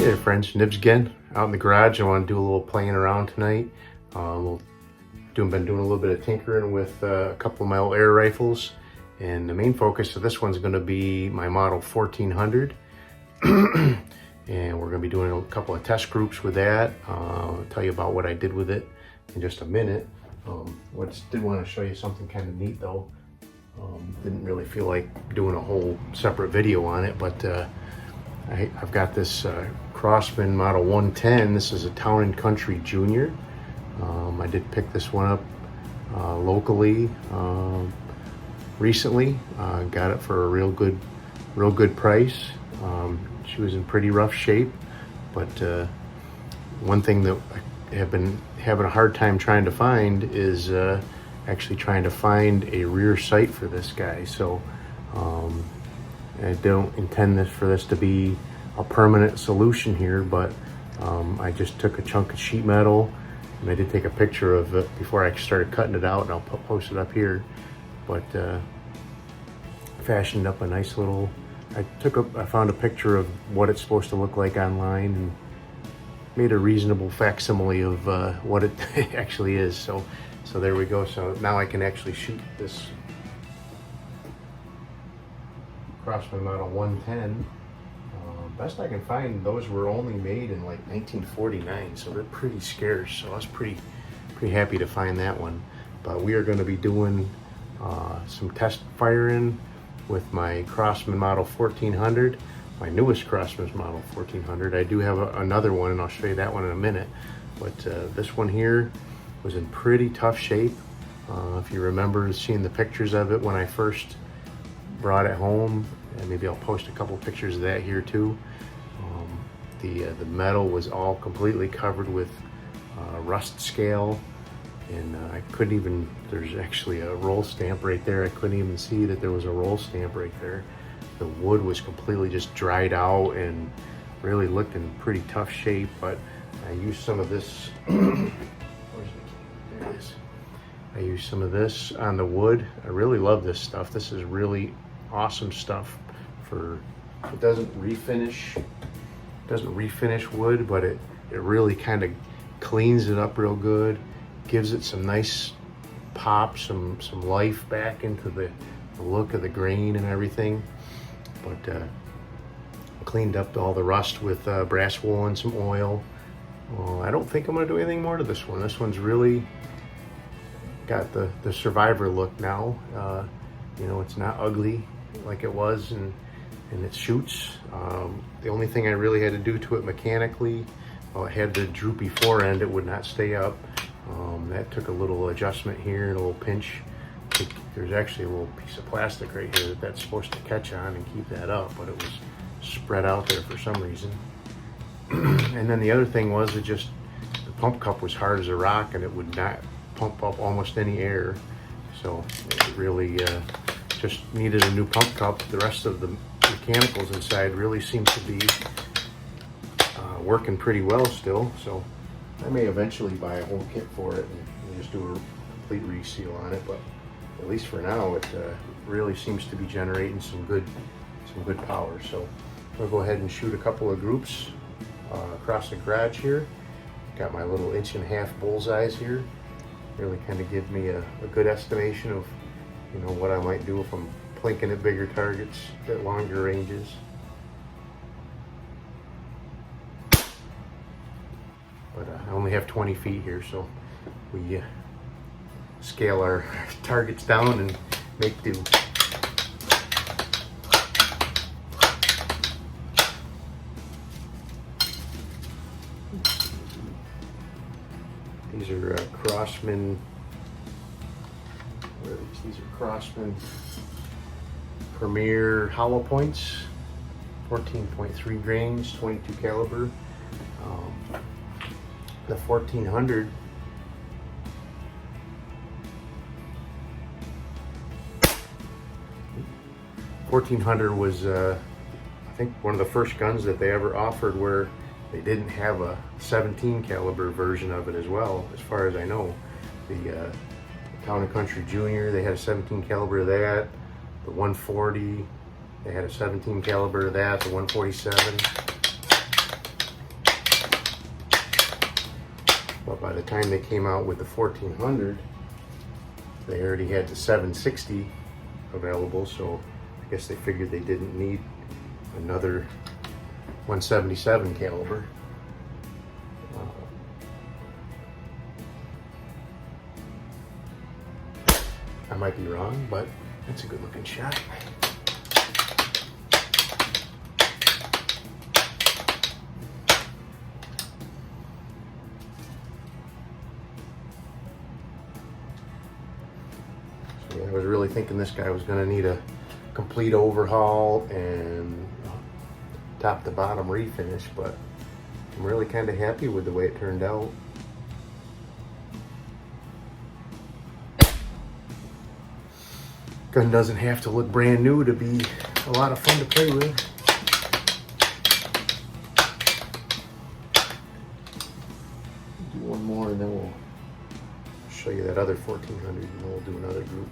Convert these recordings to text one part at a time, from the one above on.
Hey there friends, Nibs again, out in the garage. I want to do a little playing around tonight. Been doing a little bit of tinkering with a couple of my old air rifles, and the main focus of this one's going to be my model 1400. And we're going to be doing a couple of test groups with that. I'll tell you about what I did with it in just a minute. Did want to show you something kind of neat though. Didn't really feel like doing a whole separate video on it, but I've got this Crosman model 110. This is a Town and Country Junior. I did pick this one up locally recently. Got it for a real good price. She was in pretty rough shape, but one thing that I have been having a hard time trying to find is actually trying to find a rear sight for this guy. So I don't intend for this to be a permanent solution here, but I just took a chunk of sheet metal and I did take a picture of it before I started cutting it out, and I'll post it up here. But fashioned up a nice little, I found a picture of what it's supposed to look like online and made a reasonable facsimile of what it actually is. So there we go. So now I can actually shoot this Crosman model 110. Best I can find, those were only made in like 1949, so they're pretty scarce. So I was pretty happy to find that one. But we are going to be doing some test firing with my Crosman model 1400, my newest Crosman model 1400. I do have another one, and I'll show you that one in a minute. But this one here was in pretty tough shape. If you remember seeing the pictures of it when I first brought it home, and maybe I'll post a couple pictures of that here too. The metal was all completely covered with rust scale, and I couldn't even, there's actually a roll stamp right there. I couldn't even see that there was a roll stamp right there. The wood was completely just dried out and really looked in pretty tough shape. But I used some of this, there it is. I used some of this on the wood. I really love this stuff. This is really awesome stuff. It doesn't refinish wood, but it really kind of cleans it up real good, gives it some nice pop, some life back into the look of the grain and everything. But cleaned up all the rust with brass wool and some oil. I don't think I'm going to do anything more to this one. This one's really got the survivor look now. You know, it's not ugly like it was, and it shoots. The only thing I really had to do to it mechanically, it had the droopy fore end, it would not stay up. That took a little adjustment here and a little pinch. There's actually a little piece of plastic right here that's supposed to catch on and keep that up, but it was spread out there for some reason. And then the other thing was, the pump cup was hard as a rock, and it would not pump up almost any air. So it really just needed a new pump cup. The rest of the mechanicals inside really seem to be working pretty well still. So I may eventually buy a whole kit for it and just do a complete reseal on it. But at least for now, it really seems to be generating some good power. So I'm gonna go ahead and shoot a couple of groups across the garage here. Got my little 1.5-inch bullseyes here. Really kind of give me a good estimation of, you know, what I might do if I'm plinking at bigger targets at longer ranges. But I only have 20 feet here, so we scale our targets down and make do. These are Crosman. These are Crosman Premier hollow points, 14.3 grains, 22 caliber. The 1400 was I think one of the first guns that they ever offered where they didn't have a 17 caliber version of it as well, as far as I know. The Town and Country Junior, they had a 17 caliber of that. The 140, they had a 17 caliber of that. The 147. But by the time they came out with the 1400, they already had the 760 available, so I guess they figured they didn't need another 177 caliber. I might be wrong, but that's a good looking shot. So yeah, I was really thinking this guy was going to need a complete overhaul and top to bottom refinish, but I'm really kind of happy with the way it turned out. Gun doesn't have to look brand new to be a lot of fun to play with. Do one more and then we'll show you that other 1400 and then we'll do another group.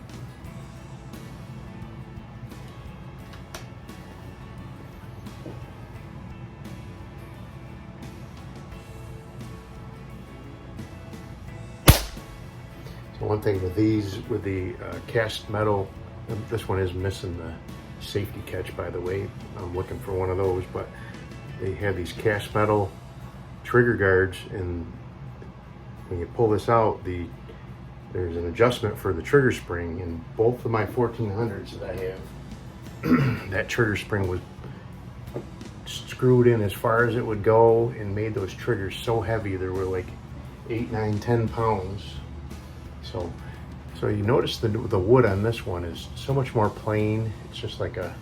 So one thing with these, with the cast metal, this one is missing the safety catch, by the way. I'm looking for one of those, but they have these cast metal trigger guards, and when you pull this out, there's an adjustment for the trigger spring. In both of my 1400s that I have, that trigger spring was screwed in as far as it would go and made those triggers so heavy. They were like 8, 9, 10 pounds. So you notice the wood on this one is so much more plain. It's just like I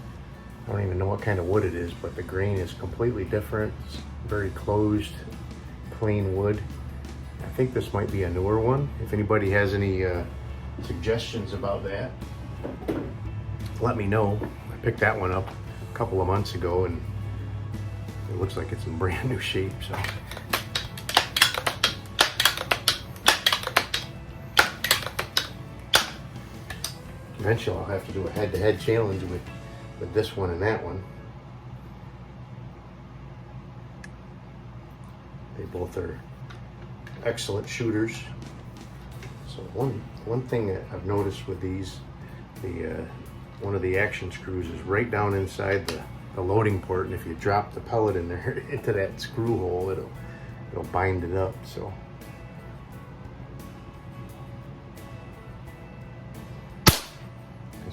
don't even know what kind of wood it is, but the grain is completely different. It's very closed, plain wood. I think this might be a newer one. If anybody has any suggestions about that, let me know. I picked that one up a couple of months ago and it looks like it's in brand new shape. So. Eventually I'll have to do a head-to-head challenge with this one and that one. They both are excellent shooters. So one thing that I've noticed with these, one of the action screws is right down inside the loading port, and if you drop the pellet in there into that screw hole, it'll bind it up. So.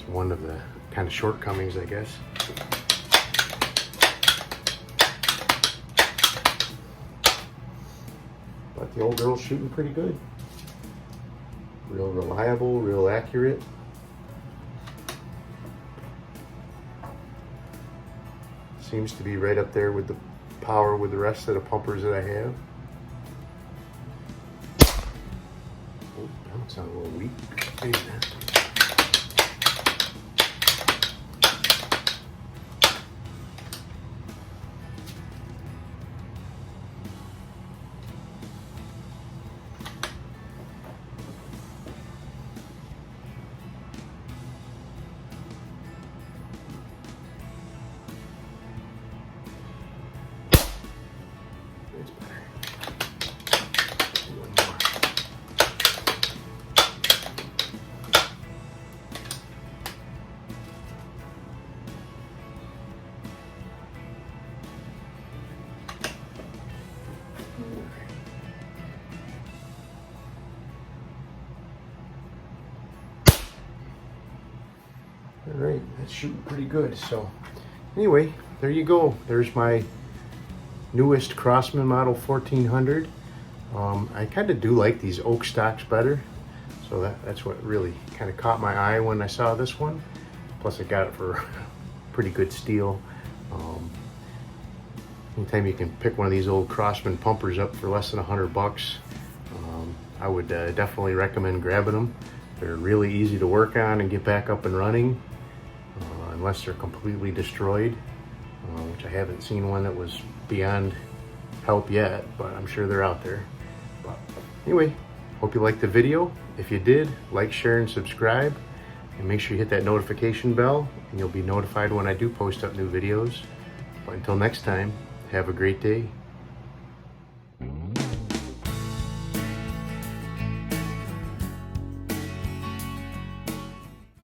One of the kind of shortcomings, I guess. But the old girl's shooting pretty good. Real reliable, real accurate. Seems to be right up there with the power with the rest of the pumpers that I have. Oh, that sounds a little weak. Hey, man. All right, that's shooting pretty good. So anyway, there you go. There's my newest Crosman model 1400. I kind of do like these oak stocks better. So that's what really kind of caught my eye when I saw this one. Plus I got it for pretty good steel. Anytime you can pick one of these old Crosman pumpers up for less than $100, I would definitely recommend grabbing them. They're really easy to work on and get back up and running, unless they're completely destroyed, which I haven't seen one that was beyond help yet, but I'm sure they're out there. But anyway, hope you liked the video. If you did, like, share, and subscribe, and make sure you hit that notification bell, and you'll be notified when I do post up new videos. But until next time, have a great day.